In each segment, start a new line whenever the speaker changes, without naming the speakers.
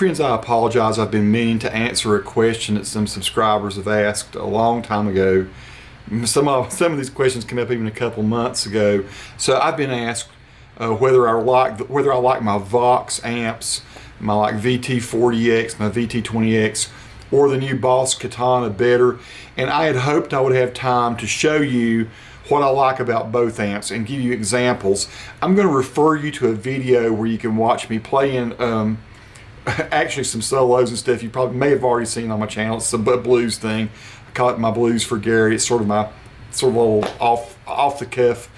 Friends, I apologize. I've been meaning to answer a question that some subscribers have asked a long time ago. Some of these questions came up even a couple months ago. So I've been asked whether I like my Vox amps, my VT40X, my VT20X, or the new Boss Katana better. And I had hoped I would have time to show you what I like about both amps and give you examples. I'm going to refer you to a video where you can watch me playing actually some solos and stuff you probably may have already seen on my channel. It's a blues thing. I call it my Blues for Gary. It's sort of a little off the cuff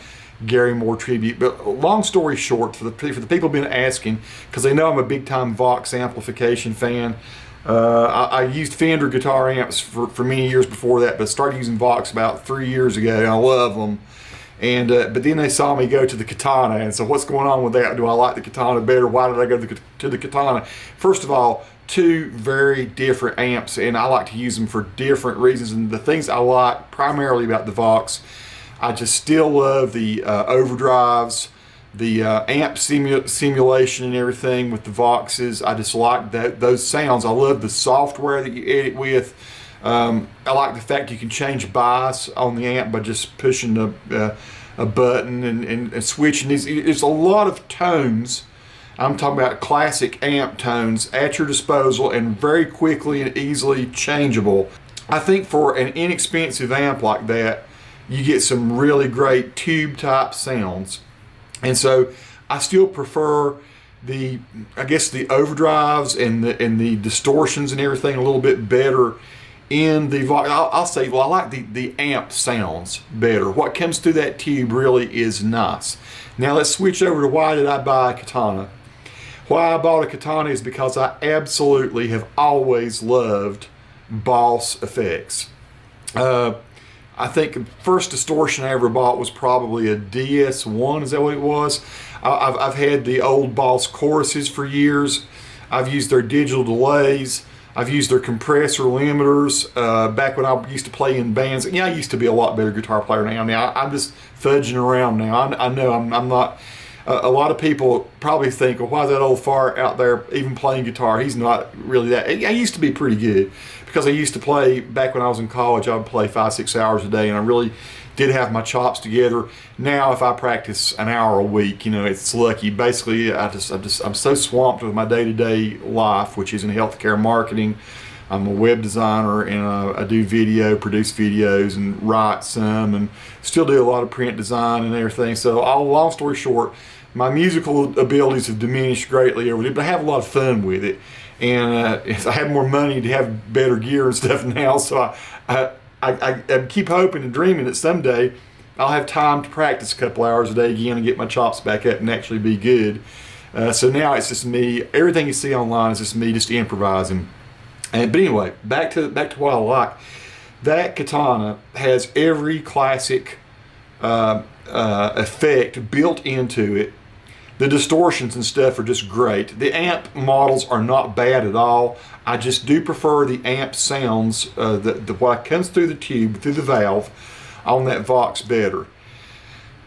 Gary Moore tribute. But long story short, for the people who've been asking, because they know I'm a big time Vox amplification fan. I used Fender guitar amps for many years before that, but started using Vox about 3 years ago, and I love them. And but then they saw me go to the Katana, and so what's going on with that? Do I like the Katana better? Why did I go to the Katana? First of all, two very different amps, and I like to use them for different reasons. And the things I like primarily about the Vox, I just still love the overdrives, the amp simulation and everything with the Voxes. I just like those sounds. I love the software that you edit with. I like the fact you can change bias on the amp by just pushing a button and switching these. There's a lot of tones. I'm talking about classic amp tones at your disposal and very quickly and easily changeable. I think for an inexpensive amp like that, you get some really great tube type sounds. And so I still prefer the overdrives and the distortions and everything a little bit better in the Vox. I'll say, well, I like the amp sounds better. What comes through that tube really is nice. Now let's switch over to why did I buy a Katana. Why I bought a Katana is because I absolutely have always loved Boss effects. I think the first distortion I ever bought was probably a DS1, is that what it was? I've had the old Boss choruses for years. I've used their digital delays. I've used their compressor limiters back when I used to play in bands. Yeah, I used to be a lot better guitar player now. Now I'm just fudging around now. I know I'm not. A lot of people probably think, well, why is that old fart out there even playing guitar? He's not really that. I used to be pretty good because I used to play, back when I was in college, I would play 5-6 hours a day, and I really did have my chops together. Now if I practice an hour a week, it's lucky. Basically, I'm so swamped with my day-to-day life, which is in healthcare marketing. I'm a web designer, and I do produce videos and write some, and still do a lot of print design and everything. So long story short, my musical abilities have diminished greatly over there, but I have a lot of fun with it. And I have more money to have better gear and stuff now, so I keep hoping and dreaming that someday I'll have time to practice a couple hours a day again and get my chops back up and actually be good. So now it's just me. Everything you see online is just me just improvising. But anyway, back to what I like. That Katana has every classic effect built into it. The distortions and stuff are just great. The amp models are not bad at all. I just do prefer the amp sounds, what comes through the tube, through the valve, on that Vox better.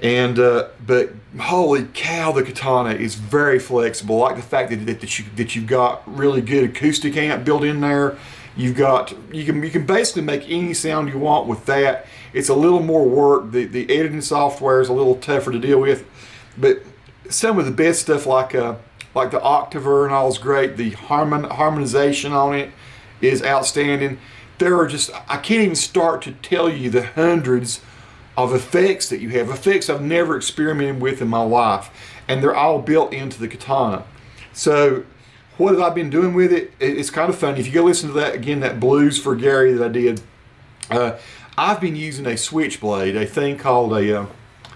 And but holy cow, the Katana is very flexible. I like the fact that you've got really good acoustic amp built in there. You can basically make any sound you want with that. It's a little more work. The editing software is a little tougher to deal with, but some of the best stuff like the Octaver and all is great. The harmonization on it is outstanding. There are just, I can't even start to tell you the hundreds of effects that you have, effects I've never experimented with in my life, and they're all built into the Katana. So what have I been doing with it? It's kind of funny. If you go listen to that again, that Blues for Gary that I did, I've been using a switchblade, a thing called a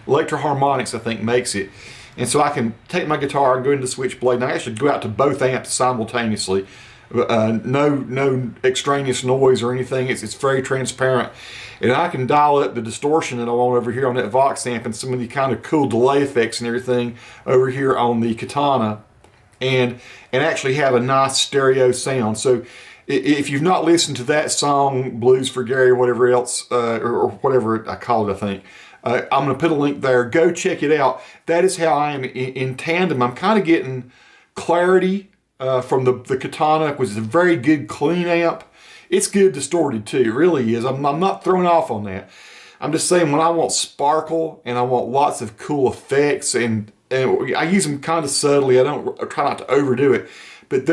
Electro-Harmonix, I think, makes it. And so I can take my guitar and go into the switchblade, and I actually go out to both amps simultaneously. No extraneous noise or anything. It's very transparent, and I can dial up the distortion that I want over here on that Vox amp and some of the kind of cool delay effects and everything over here on the Katana, and actually have a nice stereo sound. So if you've not listened to that song, Blues for Gary, or whatever else, or whatever I call it, I think, I'm going to put a link there. Go check it out. That is how I am in tandem. I'm kind of getting clarity from the Katana, which is a very good clean amp. It's good distorted too, it really is. I'm not throwing off on that. I'm just saying when I want sparkle and I want lots of cool effects, and I use them kind of subtly. I try not to overdo it. But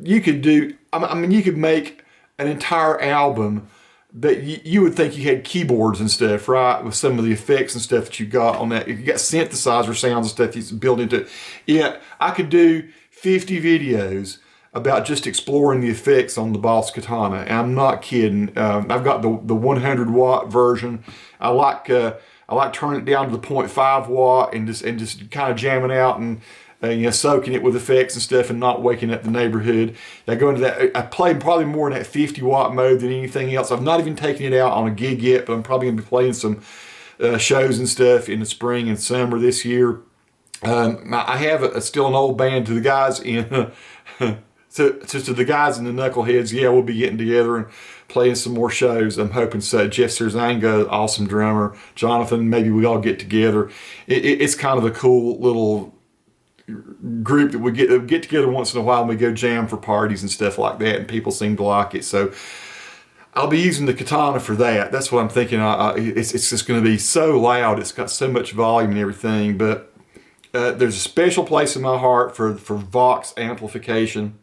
you could do, I mean, you could make an entire album that you would think you had keyboards and stuff, right? With some of the effects and stuff that you got on that. You got synthesizer sounds and stuff you build into it. Yeah, I could do 50 videos about just exploring the effects on the Vox Katana. And I'm not kidding. I've got the 100 watt version. I like turning it down to the 0.5 watt and just kind of jamming out and soaking it with effects and stuff and not waking up the neighborhood. I go into that. I play probably more in that 50 watt mode than anything else. I've not even taken it out on a gig yet, but I'm probably going to be playing some shows and stuff in the spring and summer this year. I have still an old band. To the guys in to the guys in the Knuckleheads, yeah, we'll be getting together and playing some more shows. I'm hoping so. Jeff Serzanga, awesome drummer. Jonathan, maybe we all get together. It's kind of a cool little group that we get together once in a while and we go jam for parties and stuff like that, and people seem to like it. So I'll be using the Katana for that. That's what I'm thinking. It's just going to be so loud. It's got so much volume and everything, but there's a special place in my heart for Vox amplification.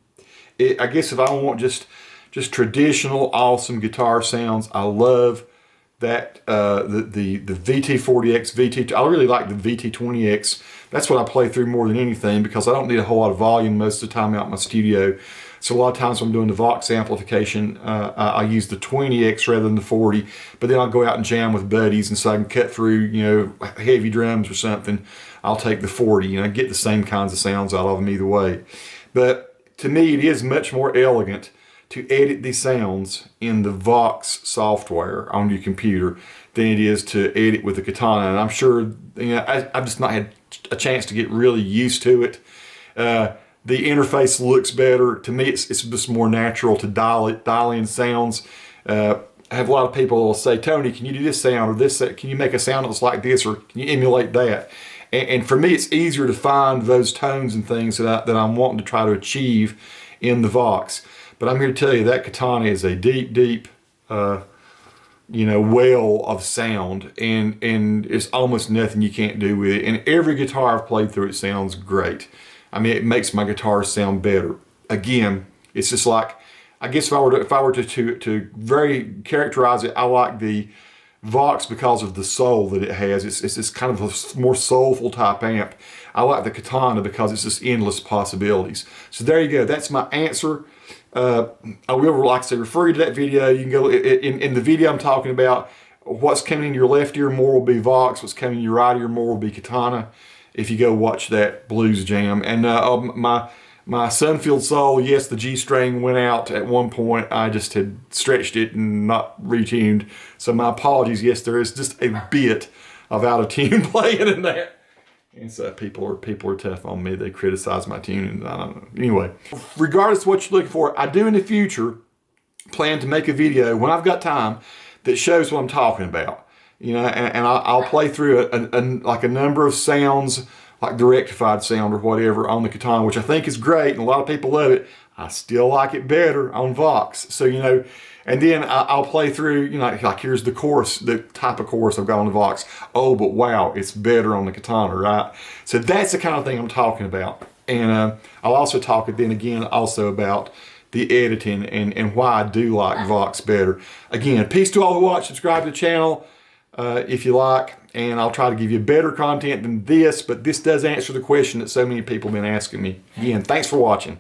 I guess if I want just traditional awesome guitar sounds, I love that the VT40X, I really like the VT20X. That's what I play through more than anything because I don't need a whole lot of volume most of the time out in my studio. So a lot of times when I'm doing the Vox amplification, I use the 20X rather than the 40, but then I'll go out and jam with buddies, and so I can cut through, heavy drums or something. I'll take the 40, and I get the same kinds of sounds out of them either way. But to me, it is much more elegant to edit these sounds in the Vox software on your computer than it is to edit with the Katana. And I'm sure, I've just not had a chance to get really used to it. The interface looks better. To me, it's just more natural to dial in sounds. I have a lot of people who will say, Tony, can you do this sound or this? Can you make a sound that's like this, or can you emulate that? And for me, it's easier to find those tones and things that I'm wanting to try to achieve in the Vox. But I'm here to tell you that Katana is a deep, well of sound, and it's almost nothing you can't do with it. And every guitar I've played through, it sounds great. I mean, it makes my guitar sound better. Again, it's just like, I guess if I were to very characterize it, I like the Vox because of the soul that it has. It's just kind of a more soulful type amp. I like the Katana because it's just endless possibilities. So there you go. That's my answer. I will, like I say, refer you to that video. You can go in the video I'm talking about. What's coming in your left ear more will be Vox. What's coming in your right ear more will be Katana. If you go watch that blues jam. And my Sunfield Soul, yes, the G string went out at one point. I just had stretched it and not retuned. So my apologies. Yes, there is just a bit of out of tune playing in that. And so people are tough on me. They criticize my tuning. I don't know. Anyway, regardless of what you're looking for, I do in the future plan to make a video when I've got time that shows what I'm talking about. And I'll play through like a number of sounds, like the rectified sound or whatever on the Katana, which I think is great, and a lot of people love it. I still like it better on Vox. So, and then I'll play through, like here's the chorus, the type of chorus I've got on the Vox. Oh, but wow, it's better on the Katana, right? So that's the kind of thing I'm talking about. And I'll also talk then again also about the editing and why I do like Vox better. Again, peace to all who watch, subscribe to the channel if you like, and I'll try to give you better content than this, but this does answer the question that so many people have been asking me. Again, thanks for watching.